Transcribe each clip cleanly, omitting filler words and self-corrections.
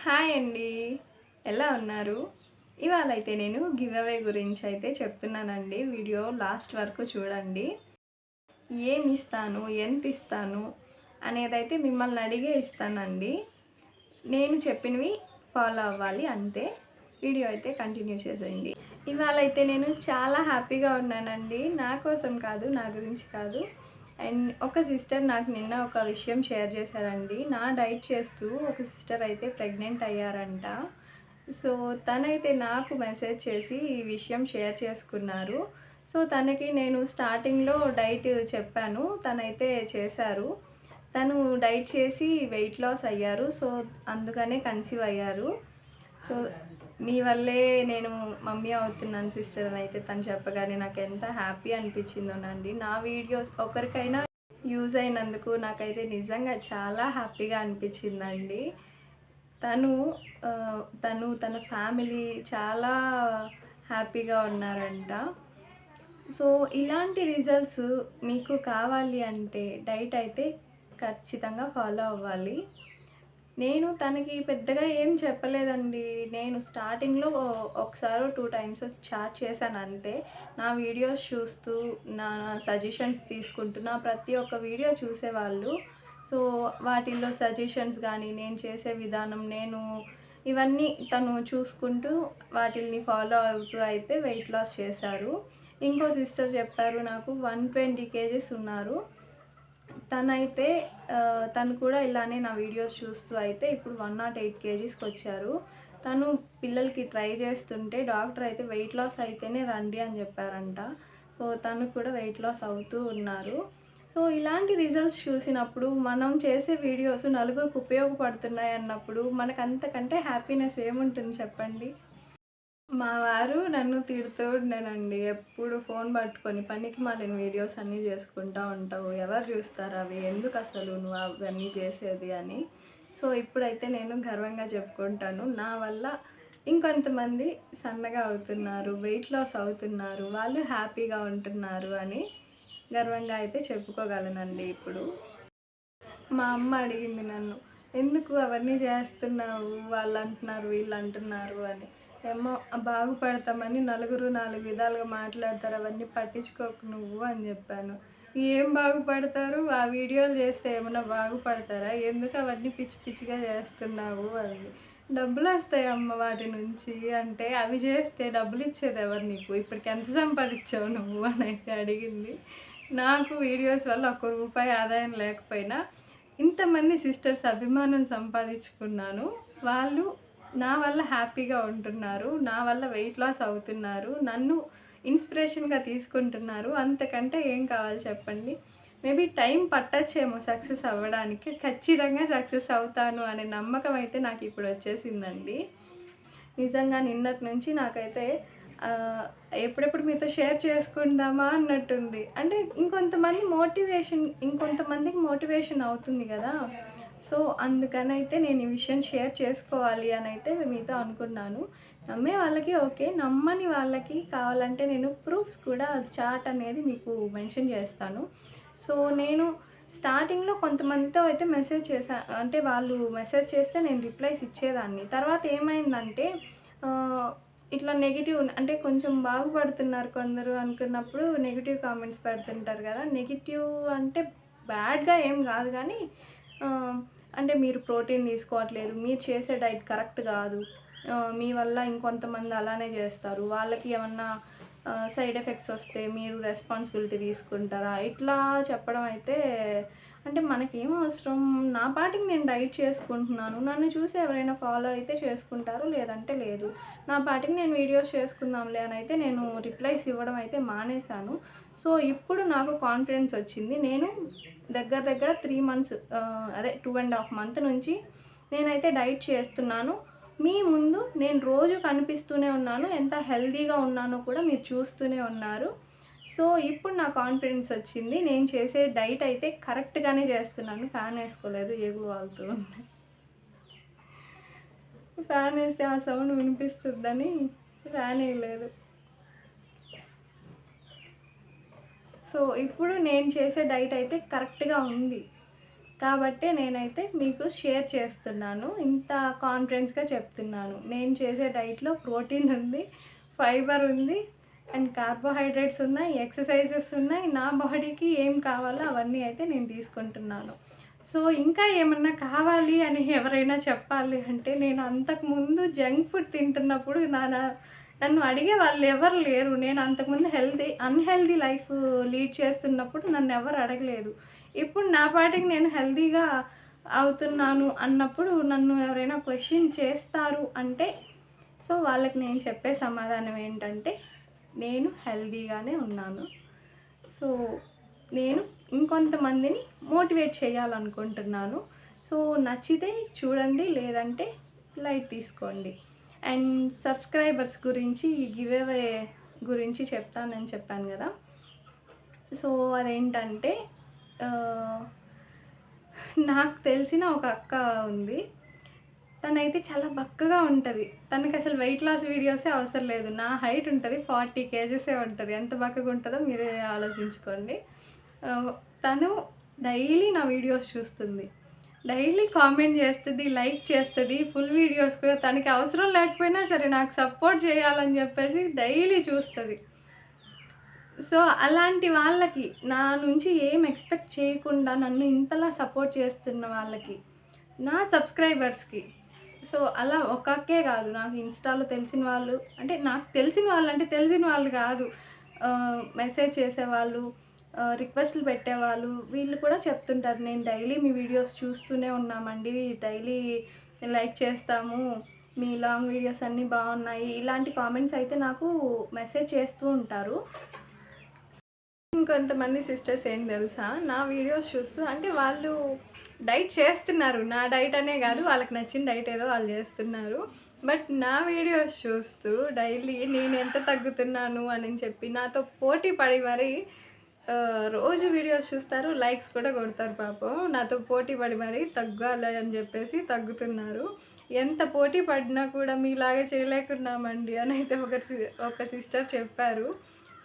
Hi అండి. ఎలా ఉన్నారు? ఇవాళ అయితే నేను గివ్ అవే గురించి అయితే చెప్తున్నానండి. వీడియో లాస్ట్ వరకు చూడండి. ఏమిస్తాను, ఎంతిస్తాను అనేదైతే మిమ్మల్ని అడిగే ఇస్తానండి. నేను చెప్పినవి ఫాలో అవ్వాలి అంతే. వీడియో అయితే కంటిన్యూ చేసేయండి. ఇవాళ అయితే నేను చాలా హ్యాపీగా ఉన్నానండి. నా కోసం కాదు, నా గురించి కాదు. అండ్ ఒక సిస్టర్ నాకు నిన్న ఒక విషయం షేర్ చేశారండి. నా డైట్ చేస్తూ ఒక సిస్టర్ అయితే ప్రెగ్నెంట్ అయ్యారంట. సో తనైతే నాకు మెసేజ్ చేసి ఈ విషయం షేర్ చేసుకున్నారు. సో తనకి నేను స్టార్టింగ్లో డైట్ చెప్పాను, తనైతే చేశారు. తను డైట్ చేసి వెయిట్ లాస్ అయ్యారు. సో అందుకనే కన్సీవ్ అయ్యారు. సో మీ వల్లే నేను మమ్మీ అవుతున్నాను సిస్టర్ అని అయితే తను చెప్పగానే నాకు ఎంత హ్యాపీ అనిపించిందోనండి. నా వీడియోస్ ఒకరికైనా యూజ్ అయినందుకు నాకైతే నిజంగా చాలా హ్యాపీగా అనిపించిందండి. తను తన ఫ్యామిలీ చాలా హ్యాపీగా ఉన్నారంట. సో ఇలాంటి రిజల్ట్స్ మీకు కావాలి అంటే డైట్ అయితే ఖచ్చితంగా ఫాలో అవ్వాలి. నేను తనకి పెద్దగా ఏం చెప్పలేదండి. నేను స్టార్టింగ్‌లో ఒకసారో 2 టైమ్స్ చాట్ చేశాను అంతే. నా వీడియోస్ చూస్తూ, నా సజెషన్స్ తీసుకుంటూ, నా ప్రతి ఒక్క వీడియో చూసేవాళ్ళు. సో, వాటిల్లో సజెషన్స్ గానీ, నేను చేసే విధానం, ఇవన్నీ తను చూసుకుంటూ, వాటిల్ని ఫాలో అవుతూ అయితే వెయిట్ లాస్ చేశారు. ఇంకో సిస్టర్ చెప్పారు నాకు 120 కేజీస్ ఉన్నారు. తనైతే తను కూడా ఇలానే నా వీడియోస్ చూస్తూ అయితే ఇప్పుడు 108 కేజీస్‌కొచ్చారు. తను పిల్లలకి ట్రై చేస్తుంటే డాక్టర్ అయితే వెయిట్ లాస్ అయితేనే రండి అని చెప్పారంట. సో తను కూడా వెయిట్ లాస్ అవుతూ ఉన్నారు. సో ఇలాంటి రిజల్ట్స్ చూసినప్పుడు మనం చేసే వీడియోస్ నలుగురికి ఉపయోగపడుతున్నాయి అన్నప్పుడు మనకు అంతకంటే హ్యాపీనెస్ ఏముంటుంది చెప్పండి? మా వారు నన్ను తిడుతూ ఉండేనండి. ఎప్పుడు ఫోన్ పట్టుకొని పనికిమాలిన వీడియోస్ అన్నీ చేసుకుంటా ఉంటావు. ఎవరు చూస్తారు అవి? ఎందుకసలు నువ్వు అవన్నీ చేసేది అని. సో, ఇప్పుడైతే నేను గర్వంగా చెప్పుకుంటాను. నా వల్ల ఇంకొంతమంది సన్నగా అవుతున్నారు, వెయిట్ లాస్ అవుతున్నారు, వాళ్ళు హ్యాపీగా ఉంటున్నారు అని గర్వంగా అయితే చెప్పుకోగలనండి ఇప్పుడు. మా అమ్మ అడిగింది నన్ను, "ఎందుకు అవన్నీ చేస్తున్నావు? వాళ్ళంటున్నారు, వీళ్ళంటున్నారు" అని. ఏమో బాగుపడతామని నలుగురు 4 విధాలుగా మాట్లాడతారు, అవన్నీ పట్టించుకోకు నువ్వు అని చెప్పాను. ఏం బాగుపడతారు? ఆ వీడియోలు చేస్తే ఏమన్నా బాగుపడతారా? ఎందుకు అవన్నీ పిచ్చి పిచ్చిగా చేస్తున్నావు అంది. డబ్బులొస్తాయి అమ్మ వాటి నుంచి అంటే, అవి చేస్తే డబ్బులిచ్చేది ఎవరు నీకు? ఇప్పటికి ఎంత సంపాదించావు నువ్వు అని అయితే అడిగింది. నాకు వీడియోస్ వల్ల ఒక్క రూపాయి ఆదాయం లేకపోయినా ఇంతమంది సిస్టర్స్ అభిమానం సంపాదించుకున్నాను. వాళ్ళు నా వల్ల హ్యాపీగా ఉంటున్నారు. నా వల్ల వెయిట్ లాస్ అవుతున్నారు. నన్ను ఇన్స్పిరేషన్‌గా తీసుకుంటున్నారు. అంతకంటే ఏం కావాలి చెప్పండి? మేబీ టైం పట్టచ్చేమో సక్సెస్ అవ్వడానికి. ఖచ్చితంగా సక్సెస్ అవుతాను అనే నమ్మకం అయితే నాకిప్పుడు వచ్చేసిందండి. నిజంగా నిన్నటి నుంచి నాకైతే ఎప్పుడెప్పుడు మీతో షేర్ చేసుకుందామా అన్నట్టుంది. అంటే ఇంకొంతమందికి మోటివేషన్ అవుతుంది గదా! సో, అందుకనైతే నేను ఈ విషయం షేర్ చేసుకోవాలి అనైతే మీతో అనుకున్నాను. నమ్మే వాళ్ళకి ఓకే. నమ్మని వాళ్ళకి కావాలంటే నేను ప్రూఫ్స్ కూడా చార్ట్ అనేది మీకు మెన్షన్ చేస్తాను. సో, నేను స్టార్టింగ్‌లో కొంతమందితో అయితే మెసేజ్ చేశా. అంటే వాళ్ళు మెసేజ్ చేస్తే నేను రిప్లైస్ ఇచ్చేదాన్ని. తర్వాత ఏమైందంటే ఆహ్, ఇట్లా నెగెటివ్ అంటే కొంచెం బాగుపడుతున్నారు కొందరు అనుకున్నప్పుడు నెగెటివ్ కామెంట్స్ పెడుతుంటారు కదా! నెగెటివ్ అంటే బ్యాడ్‌గా ఏం గాదు గానీ అంటే మీరు ప్రోటీన్ తీసుకోవట్లేదు, మీరు చేసే డైట్ కరెక్ట్ గాదు, మీ వల్ల ఇంకొంతమంది అలానే జేస్తారు, వాళ్ళకి ఏమన్నా సైడ్ ఎఫెక్ట్స్ వస్తే మీరు రెస్పాన్సిబిలిటీ తీసుకుంటారా? ఇట్లా చెప్పడం అయితే అంటే మనకేం అవసరం? నా పాటికి నేను డైట్ చేసుకుంటున్నాను. నన్ను చూసి ఎవరైనా ఫాలో అయితే చేసుకుంటారు, లేదంటే లేదు. నా పాటికి నేను వీడియోస్ చేసుకుందాంలే అనైతే నేను రిప్లైస్ ఇవ్వడం అయితే మానేశాను. సో, ఇప్పుడు నాకు కాన్ఫిడెన్స్ వచ్చింది. నేను దగ్గర దగ్గర 3 మంత్స్ అదే 2 ½ మంత్ నుంచి నేనైతే డైట్ చేస్తున్నాను. మీ ముందు నేను రోజు కనిపిస్తూనే ఉన్నాను. ఎంత హెల్తీగా ఉన్నానో కూడా మీరు చూస్తూనే ఉన్నారు. సో, ఇప్పుడు నా కాన్ఫిడెన్స్ వచ్చింది. నేను చేసే డైట్ అయితే కరెక్ట్‌గానే చేస్తున్నాను. ఫ్యాన్ ఏసుకోలేదు. ఏగులు వాలుతూ ఉన్నాయి. ఫ్యాన్ ఏస్తే ఆ సౌండ్ వినిపిస్తుందని ఫ్యాన్ ఎయలేదు. సో, ఇప్పుడు నేను చేసే డైట్ అయితే కరెక్ట్‌గా ఉంది. కాబట్టే నేనైతే మీకు షేర్ చేస్తున్నాను. ఇంత కాన్ఫిడెన్స్‌గా చెప్తున్నాను. నేను చేసే డైట్‌లో ప్రోటీన్ ఉంది, ఫైబర్ ఉంది అండ్ కార్బోహైడ్రేట్స్ ఉన్నాయి, ఎక్సర్సైజెస్ ఉన్నాయి. నా బాడీకి ఏం కావాలో అవన్నీ అయితే నేను తీసుకుంటున్నాను. సో, ఇంకా ఏమన్నా కావాలి అని ఎవరైనా చెప్పాలి అంటే నేను అంతకుముందు జంక్ ఫుడ్ తింటున్నప్పుడు నన్ను అడిగే వాళ్ళు ఎవరు లేరు. నేను అంతకుముందు అన్‌హెల్తీ లైఫ్ లీడ్ చేస్తున్నప్పుడు నన్నెవరు అడగలేదు. ఇప్పుడు నా పాటికి నేను హెల్తీగా అవుతున్నాను అన్నప్పుడు నన్ను ఎవరైనా క్వెషన్ చేస్తారు అంటే, సో, వాళ్ళకి నేను చెప్పే సమాధానం ఏంటంటే, నేను హెల్తీగానే ఉన్నాను. సో, నేను ఇంకొంతమందిని మోటివేట్ చేయాలనుకుంటున్నాను. సో, నచ్చితే చూడండి, లేదంటే లైట్ తీసుకోండి. అండ్ సబ్స్క్రైబర్స్ గురించి గివ్ అవే గురించి చెప్తానని చెప్పాను కదా! సో, అదేంటంటే నాకు తెలిసిన ఒక అక్క ఉంది. తనైతే చాలా బక్కగా ఉంటది. తనకసలు వెయిట్ లాస్ వీడియోసే అవసరం లేదు. నా హైట్ ఉంటది. 40 కేజీసే ఉంటది. ఎంత బక్కగా ఉంటదో మీరే ఆలోచించుకోండి. ఆహ్, తను డైలీ నా వీడియోస్ చూస్తుంది. డైలీ కామెంట్ చేస్తది, లైక్ చేస్తది. ఫుల్ వీడియోస్ కూడా తనకి అవసరం లేకపోయినా సరే నాకు సపోర్ట్ చేయాలని చెప్పేసి డైలీ చూస్తది. సో, అలాంటి వాళ్ళకి నా నుంచి ఏం ఎక్స్‌పెక్ట్ చేయకుండా నన్ను ఇంతలా సపోర్ట్ చేస్తున్న వాళ్ళకి, నా సబ్స్క్రైబర్స్‌కి, సో, అలా ఒక అక్కే కాదు, నాకు ఇన్‌స్టాలో తెలిసిన వాళ్ళు, అంటే నాకు తెలిసిన వాళ్ళంటే తెలిసిన వాళ్ళు కాదు. మెసేజ్ చేసేవాళ్ళు, రిక్వెస్ట్‌లు పెట్టేవాళ్ళు, వీళ్ళు కూడా చెప్తుంటారు. నేను డైలీ మీ వీడియోస్ చూస్తూనే ఉన్నామండి. డైలీ లైక్ చేస్తాము. మీ లాంగ్ వీడియోస్ అన్నీ బాగున్నాయి. ఇలాంటి కామెంట్స్ అయితే నాకు మెసేజ్ చేస్తూ ఉంటారు. ఇంకొంతమంది సిస్టర్స్ ఏం తెలుసా? నా వీడియోస్ చూస్తూ, అంటే వాళ్ళు డైట్ చేస్తున్నారు. నా డైట్ అనే కాదు, వాళ్ళకి నచ్చిన డైట్ ఏదో వాళ్ళు చేస్తున్నారు. బట్ నా వీడియోస్ చూస్తూ డైలీ నేను ఎంత తగ్గుతున్నాను అని చెప్పి నాతో పోటీ పడి మరి రోజు వీడియోస్ చూస్తారు, లైక్స్ కూడా కొడతారు పాపం. నాతో పోటీ పడి మరి తగ్గాలి అని చెప్పేసి తగ్గుతున్నారు. ఎంత పోటీ పడినా కూడా మీలాగే చేయలేకున్నామండి అని అయితే ఒక సిస్టర్ చెప్పారు.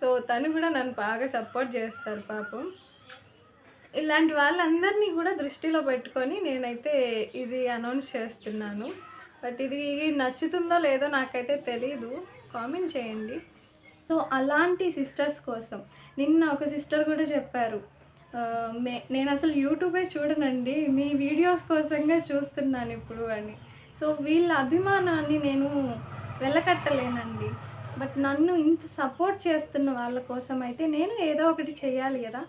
సో, తను కూడా నన్ను బాగా సపోర్ట్ చేస్తారు పాపం. ఇలాంటి వాళ్ళందరినీ కూడా దృష్టిలో పెట్టుకొని నేనైతే ఇది అనౌన్స్ చేస్తున్నాను. బట్ ఇది నచ్చుతుందో లేదో నాకైతే తెలీదు. కామెంట్ చేయండి. సో, అలాంటి సిస్టర్స్ కోసం నిన్న ఒక సిస్టర్ కూడా చెప్పారు. నేనసలు యూట్యూబే చూడనండి. మీ వీడియోస్ కోసంగా చూస్తున్నానిప్పుడు అని. సో, వీళ్ళ అభిమానాన్ని నేను వెలకట్టలేనండి. బట్ నన్ను ఇంత సపోర్ట్ చేస్తున్న వాళ్ళ కోసం అయితే నేను ఏదో ఒకటి చేయాలి గదా!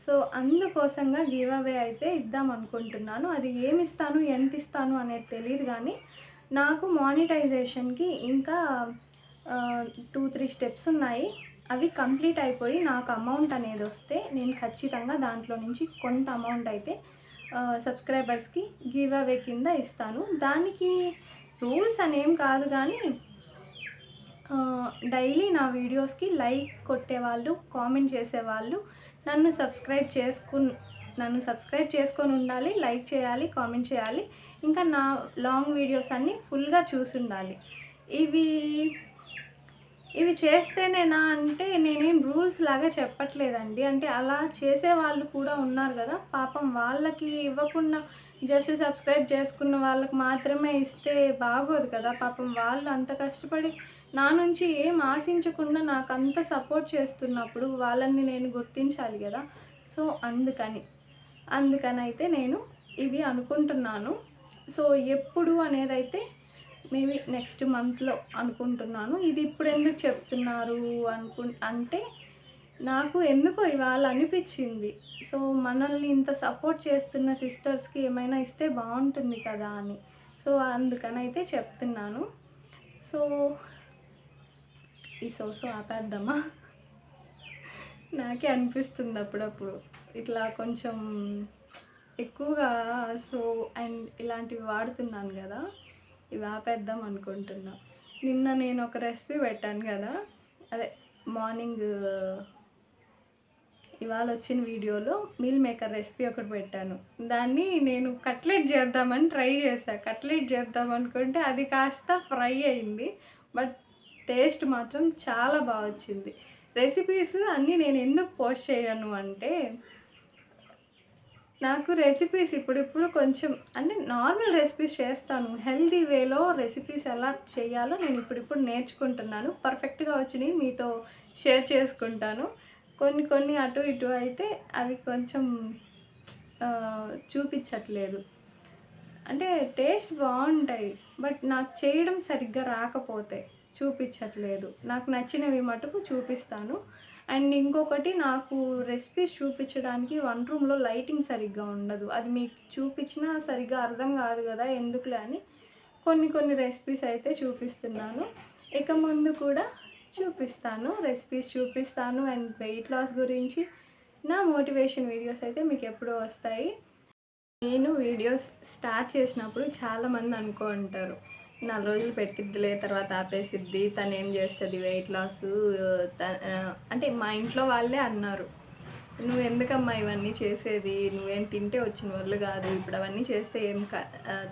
సో, అందుకోసంగా గివ్ అవే అయితే ఇద్దామనుకుంటున్నాను. అది ఏమిస్తాను, ఎంతిస్తాను అనేది తెలీదు గానీ, నాకు మానిటైజేషన్‌కి ఇంకా 2, 3 స్టెప్స్ ఉన్నాయి. అవి కంప్లీట్ అయిపోయి నాకు అమౌంట్ అనేదొస్తే నేను ఖచ్చితంగా దాంట్లో నుంచి కొంత అమౌంట్ అయితే సబ్స్క్రైబర్స్‌కి గివ్ అవే కింద ఇస్తాను. దానికి రూల్స్ అనేం కాదు గానీ, డైలీ నా వీడియోస్‌కి లైక్ కొట్టేవాళ్ళు, కామెంట్ చేసేవాళ్ళు, నన్ను సబ్స్క్రైబ్ చేసుకొని ఉండాలి, లైక్ చేయాలి, కామెంట్ చేయాలి. ఇంకా నా లాంగ్ వీడియోస్ అన్నీ ఫుల్‌గా చూసుండాలి. ఇవి ఇవి చేస్తేనేనా అంటే నేనేం రూల్స్ లాగా చెప్పట్లేదండి. అంటే అలా చేసేవాళ్ళు కూడా ఉన్నారు గదా! పాపం వాళ్ళకి ఇవ్వకుండా జస్ట్ సబ్స్క్రైబ్ చేసుకున్న వాళ్ళకి మాత్రమే ఇస్తే బాగోదు కదా! పాపం వాళ్ళు అంత కష్టపడి నా నుంచి ఏం ఆశించకుండా నాకంత సపోర్ట్ చేస్తున్నప్పుడు వాళ్ళని నేను గుర్తించాలి గదా! సో, అందుకనైతే నేను ఇవి అనుకుంటున్నాను. సో, ఎప్పుడు అనేదైతే మేబీ నెక్స్ట్ మంత్‌లో అనుకుంటున్నాను. ఇది ఇప్పుడెందుకు చెప్తున్నారు అంటే నాకు ఎందుకో ఇవాళ అనిపిచ్చింది. సో, మనల్ని ఇంత సపోర్ట్ చేస్తున్న సిస్టర్స్‌కి ఏమైనా ఇస్తే బావుంటుంది కదా అని. సో, అందుకనైతే చెప్తున్నాను. సో, ఈ సో ఆపేద్దామా? నాకే అనిపిస్తుంది అప్పుడప్పుడు. ఇట్లా కొంచెం ఎక్కువగా సో అండ్ ఇలాంటివి వాడుతున్నాను గదా! ఇవి ఆపేద్దాం అనుకుంటున్నా. నిన్న నేను ఒక రెసిపీ పెట్టాను కదా! అదే మార్నింగ్ ఇవాళ వచ్చిన వీడియోలో మీల్ మేకర్ రెసిపీ ఒకటి పెట్టాను. దాన్ని నేను కట్లెట్ చేద్దామని ట్రై చేశా. కట్లెట్ చేద్దాం అనుకుంటే అది కాస్త ఫ్రై అయింది. బట్ టేస్ట్ మాత్రం చాలా బాగా వచ్చింది. రెసిపీస్ అన్నీ నేను ఎందుకు పోస్ట్ చేయను అంటే నాకు రెసిపీస్ ఇప్పుడిప్పుడు కొంచెం అంటే నార్మల్ రెసిపీస్ చేస్తాను. హెల్తీ వేలో రెసిపీస్ ఎలా చేయాలో నేను ఇప్పుడిప్పుడు నేర్చుకుంటున్నాను. పర్ఫెక్ట్‌గా వచ్చినయి మీతో షేర్ చేసుకుంటాను. కొన్ని కొన్ని అటు ఇటు అయితే అవి కొంచెం చూపించట్లేదు. అంటే టేస్ట్ బావుంటాయి. బట్ నాకు చేయడం సరిగ్గా రాకపోతే చూపించట్లేదు. నాకు నచ్చినవి మటుకు చూపిస్తాను. అండ్ ఇంకొకటి నాకు రెసిపీస్ చూపించడానికి వంట రూమ్‌లో లైటింగ్ సరిగ్గా ఉండదు. అది మీకు చూపించినా సరిగ్గా అర్థం కాదు గదా! ఎందుకులే అని కొన్ని కొన్ని రెసిపీస్ అయితే చూపిస్తున్నాను. ఇక ముందు కూడా చూపిస్తాను. రెసిపీస్ చూపిస్తాను అండ్ వెయిట్ లాస్ గురించి నా మోటివేషన్ వీడియోస్ అయితే మీకెప్పుడూ వస్తాయి. నేను వీడియోస్ స్టార్ట్ చేసినప్పుడు చాలామంది ఉంటారు. 4 రోజులు పెట్టిద్దిలే తర్వాత ఆపేసిద్ది. తనేం చేస్తది వెయిట్ లాసు అంటే మా ఇంట్లో వాళ్ళే అన్నారు. "నువ్వెందుకమ్మా ఇవన్నీ చేసేది? నువ్వేం తింటే వచ్చిన ఒళ్ళు కాదు. ఇప్పుడు అవన్నీ చేస్తే ఏం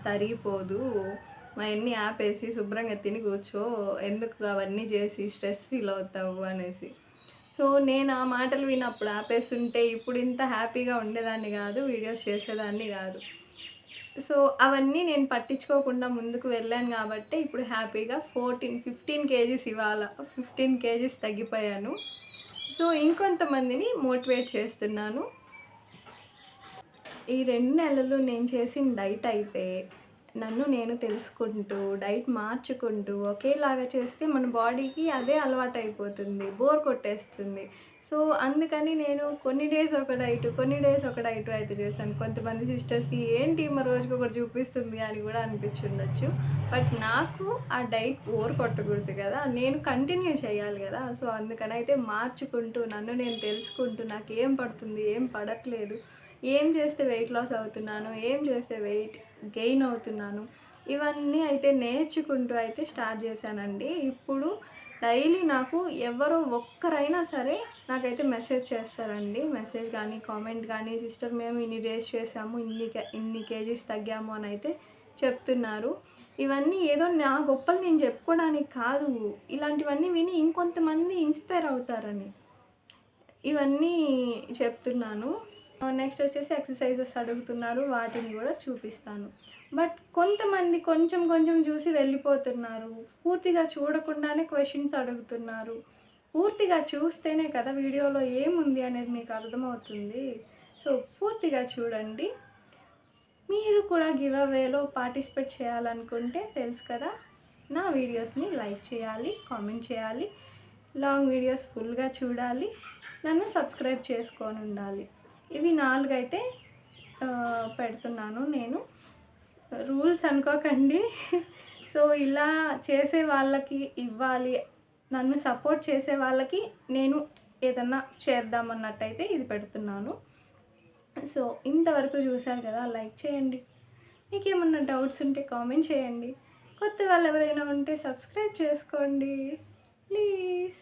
తరిగిపోదు. అవన్నీ ఆపేసి శుభ్రంగా తిని కూర్చో. ఎందుకు అవన్నీ చేసి స్ట్రెస్ ఫీల్ అవుతావు" అనేసి. సో నేను ఆ మాటలు విన్నప్పుడు ఆపేస్తుంటే ఇప్పుడు ఇంత హ్యాపీగా ఉండేదాన్ని కాదు. వీడియోస్ చేసేదాన్ని కాదు. సో అవన్నీ నేను పట్టించుకోకుండా ముందుకు వెళ్ళాను కాబట్టే ఇప్పుడు హ్యాపీగా 15 కేజీస్ ఇవాళ 15 కేజీస్ తగ్గిపోయాను. సో ఇంకొంతమందిని మోటివేట్ చేస్తున్నాను. ఈ 2 నెలలు నేను చేసిన డైట్ అయితే నన్ను నేను తెలుసుకుంటూ, డైట్ మార్చుకుంటూ ఒకేలాగా చేస్తే మన బాడీకి అదే అలవాటయిపోతుంది. బోర్ కొట్టేస్తుంది. సో అందుకని నేను కొన్ని డేస్ ఒక డైట్, కొన్ని డేస్ ఒక డైట్ అయితే చేశాను. కొంతమంది సిస్టర్స్‌కి ఏంటి ఈమె రోజుకొకటి చూపిస్తుంది అని కూడా అనిపించుండొచ్చు. బట్ నాకు ఆ డైట్ బోర్ కొట్టకూడదు కదా! నేను కంటిన్యూ చేయాలి కదా! సో అందుకనైతే మార్చుకుంటూ, నన్ను నేను తెలుసుకుంటూ, నాకేం పడుతుంది, ఏం పడట్లేదు, ఏం చేస్తే వెయిట్ లాస్ అవుతున్నాను, ఏం చేస్తే వెయిట్ గెయిన్ అవుతున్నాను, ఇవన్నీ అయితే నేర్చుకుంటూ అయితే స్టార్ట్ చేశానండి. ఇప్పుడు డైలీ నాకు ఎవరో ఒక్కరైనా సరే నాకైతే మెసేజ్ చేస్తారండి. మెసేజ్ కానీ, కామెంట్ కానీ, సిస్టర్ మేము ఇన్ని డేస్ చేసాము, ఇన్ని కేజీస్ తగ్గాము అని అయితే చెప్తున్నారు. ఇవన్నీ ఏదో నా గొప్పలు నేను చెప్పుకోవడానికి కాదు. ఇలాంటివన్నీ విని ఇంకొంతమంది ఇన్స్పైర్ అవుతారని ఇవన్నీ చెప్తున్నాను. నెక్స్ట్ వచ్చేసి ఎక్సర్సైజెస్ అడుగుతున్నారు. వాటిని కూడా చూపిస్తాను. బట్ కొంతమంది కొంచెం కొంచెం చూసి వెళ్ళిపోతున్నారు. పూర్తిగా చూడకుండానే క్వెషన్స్ అడుగుతున్నారు. పూర్తిగా చూస్తేనే కదా వీడియోలో ఏముంది అనేది మీకు అర్థమవుతుంది. సో పూర్తిగా చూడండి. మీరు కూడా గివ్ అవేలో పార్టిసిపేట్ చేయాలనుకుంటే తెలుసు కదా, నా వీడియోస్ని లైక్ చేయాలి, కామెంట్ చేయాలి, లాంగ్ వీడియోస్ ఫుల్గా చూడాలి, నన్ను సబ్స్క్రైబ్ చేసుకొని ఉండాలి. ఇవి 4 అయితే పెడుతున్నాను నేను. రూల్స్ అనుకోకండి. సో ఇలా చేసే వాళ్ళకి ఇవ్వాలి, నన్ను సపోర్ట్ చేసే వాళ్ళకి నేను ఏదన్నా చేద్దామన్నట్టయితే ఇది పెడుతున్నాను. సో ఇంతవరకు చూశారు కదా, లైక్ చేయండి. మీకేమన్నా డౌట్స్ ఉంటే కామెంట్ చేయండి. కొత్త వాళ్ళు ఎవరైనా ఉంటే సబ్స్క్రైబ్ చేసుకోండి ప్లీజ్.